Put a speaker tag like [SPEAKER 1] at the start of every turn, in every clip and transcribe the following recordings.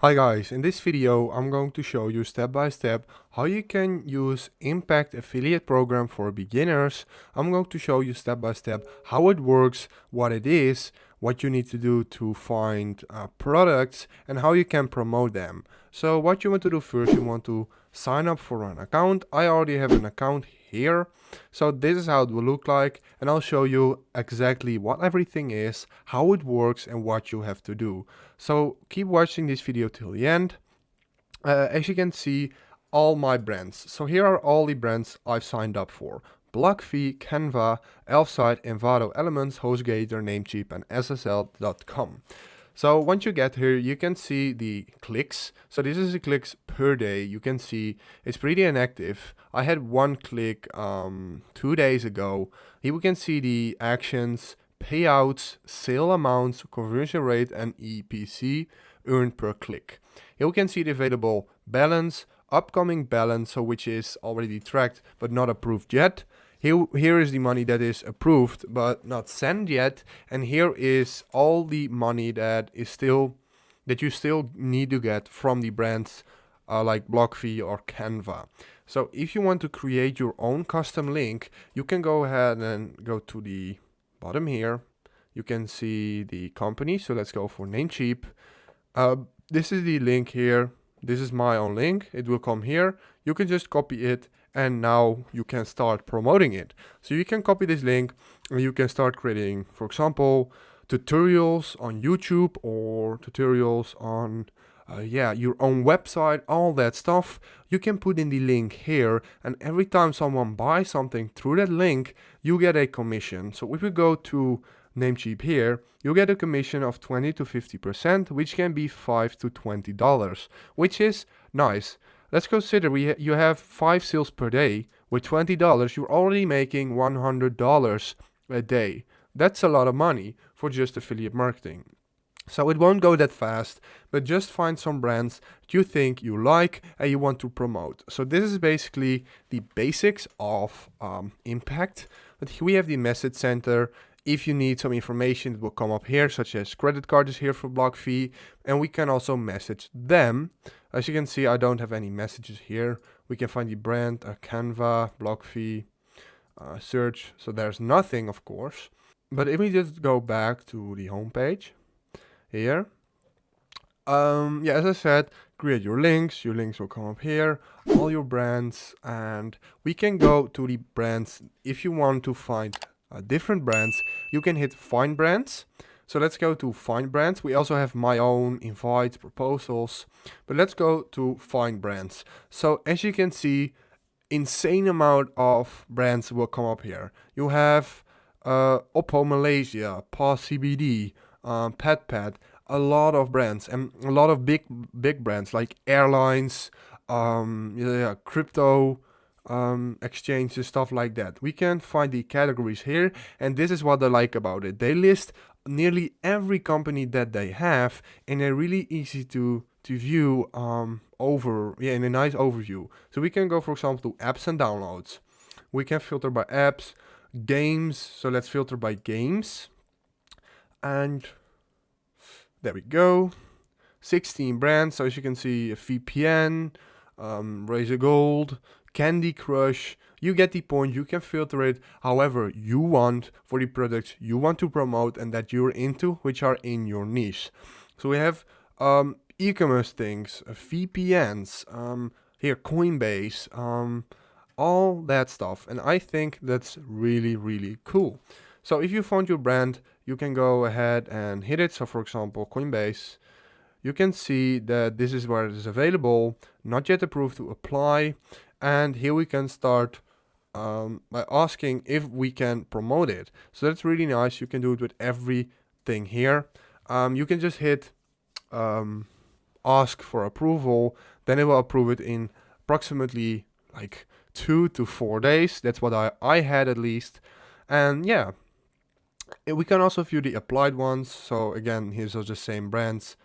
[SPEAKER 1] Hi guys, in this video I'm going to show you step by step how you can use Impact Affiliate Program for beginners. I'm going to show you step by step how it works, what it is, what you need to do to find products and how you can promote them. So what you want to do first, you want to sign up for an account. I already have an account here. So this is how it will look like, and I'll show you exactly what everything is, how it works and what you have to do. So keep watching this video till the end. As you can see, all my brands. So here are all the brands I've signed up for. BlockFi, Canva, Elfsight, Envato Elements, HostGator, Namecheap and SSL.com. So once you get here, you can see the clicks. So this is the clicks per day. You can see it's pretty inactive. I had one click 2 days ago. Here we can see the actions, payouts, sale amounts, conversion rate and EPC earned per click. Here we can see the available balance, upcoming balance, so which is already tracked but not approved yet. Here is the money that is approved but not sent yet, and here is all the money that you still need to get from the brands like BlockFi or Canva. So if you want to create your own custom link, you can go ahead and go to the bottom here. You can see the company, so let's go for Namecheap. This is the link here. This is my own link. It will come here. You can just copy it and now you can start promoting it. So you can copy this link and you can start creating, for example, tutorials on YouTube or tutorials on your own website, all that stuff. You can put in the link here, and every time someone buys something through that link, you get a commission. So if we go to Namecheap here, you get a commission of 20 to 50%, which can be $5 to $20, which is nice. Let's consider you have 5 sales per day. With $20, you're already making $100 a day. That's a lot of money for just affiliate marketing. So it won't go that fast, but just find some brands that you think you like and you want to promote. So this is basically the basics of Impact. But here we have the message center. If you need some information, it will come up here, such as credit card is here for BlockFi, and we can also message them. As you can see, I don't have any messages here. We can find the brand, Canva, BlockFi, search. So there's nothing, of course. But if we just go back to the home page here, as I said, create your links. Your links will come up here, all your brands, and we can go to the brands. If you want to find different brands, you can hit find brands. So let's go to find brands. We also have my own, invite, proposals, but let's go to find brands. So as you can see, insane amount of brands will come up here. You have Oppo Malaysia, Paw CBD, Pet, a lot of brands and a lot of big brands like airlines, crypto exchanges, stuff like that. We can find the categories here, and this is what I like about it. They list nearly every company that they have, and they're really easy to view in a nice overview. So we can go, for example, to apps and downloads. We can filter by apps, games. So let's filter by games, and there we go. 16 brands. So as you can see, a VPN, Razor Gold, Candy Crush. You get the point. You can filter it however you want for the products you want to promote and that you're into, which are in your niche. So we have e-commerce things, VPNs, here Coinbase, all that stuff, and I think that's really cool. So if you found your brand, you can go ahead and hit it. So for example, Coinbase, you can see that this is where it is available, not yet approved to apply. And here we can start by asking if we can promote it. So that's really nice. You can do it with everything here. You can just hit ask for approval, then it will approve it in approximately like 2 to 4 days. That's what I had at least. And yeah, we can also view the applied ones. So again, here's the same brands.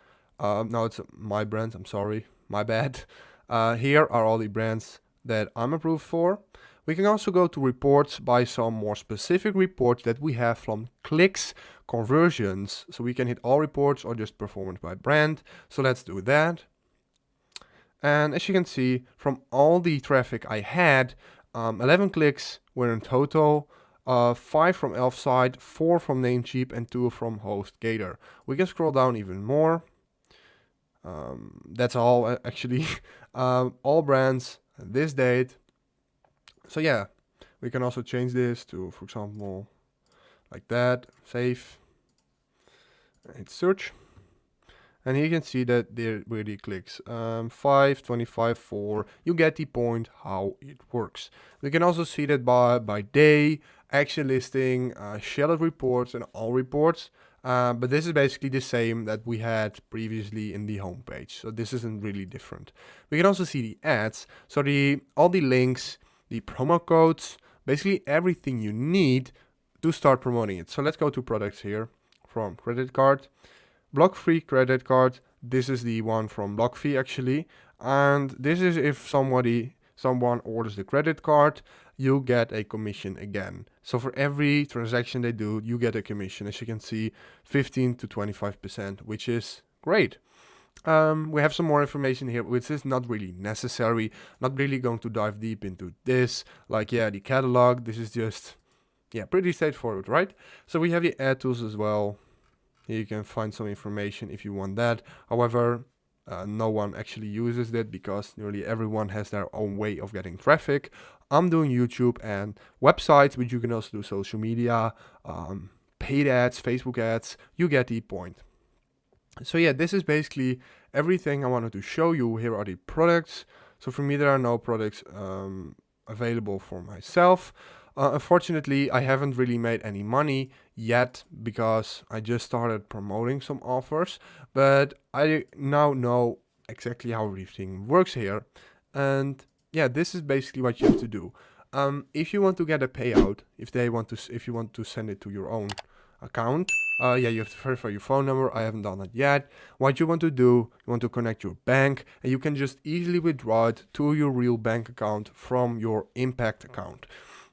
[SPEAKER 1] No, it's my brands. I'm sorry, my bad. Here are all the brands that I'm approved for. We can also go to reports by some more specific reports that we have from clicks, conversions. So we can hit all reports or just performance by brand. So let's do that. And as you can see, from all the traffic I had, 11 clicks were in total, 5 from Elfside, 4 from Namecheap, and 2 from HostGator. We can scroll down even more. That's all actually. All brands, this date. So yeah, we can also change this to, for example, like that, save, hit search. And here you can see that there were the clicks, 5, 25, 4. You get the point how it works. We can also see that by day, action listing, shelled reports, and all reports. But this is basically the same that we had previously in the homepage. So this isn't really different. We can also see the ads. So all the links, the promo codes, basically everything you need to start promoting it. So let's go to products here from credit card. Block-free credit card. This is the one from BlockFee actually. And this is if someone orders the credit card, you get a commission again. So for every transaction they do, you get a commission. As you can see, 15 to 25%, which is great. We have some more information here, which is not really necessary. Not really going to dive deep into this. Like, yeah, the catalog. This is just, yeah, pretty straightforward, right? So we have the ad tools as well. Here you can find some information if you want that. However, no one actually uses that because nearly everyone has their own way of getting traffic. I'm doing YouTube and websites, but you can also do social media, paid ads, Facebook ads. You get the point. So yeah, this is basically everything I wanted to show you. Here are the products. So for me, there are no products available for myself. Unfortunately, I haven't really made any money yet because I just started promoting some offers, but I now know exactly how everything works here. And yeah, this is basically what you have to do. If you want to get a payout, if you want to send it to your own account, yeah, you have to verify your phone number. I haven't done that yet. What you want to do, you want to connect your bank, and you can just easily withdraw it to your real bank account from your Impact account.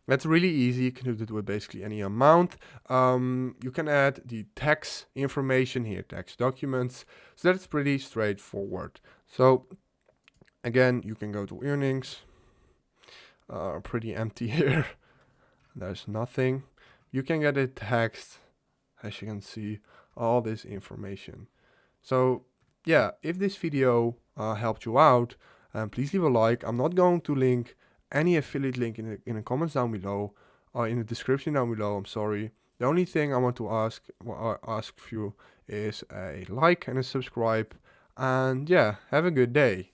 [SPEAKER 1] That's really easy. You can do it with basically any amount. You can add the tax information here, tax documents. So that's pretty straightforward. So again, you can go to earnings. Pretty empty here. There's nothing. You can get a text, as you can see, all this information. So yeah, if this video helped you out, please leave a like. I'm not going to link any affiliate link in the comments down below, or in the description down below. I'm sorry. The only thing I want to ask of you is a like and a subscribe. And yeah, have a good day.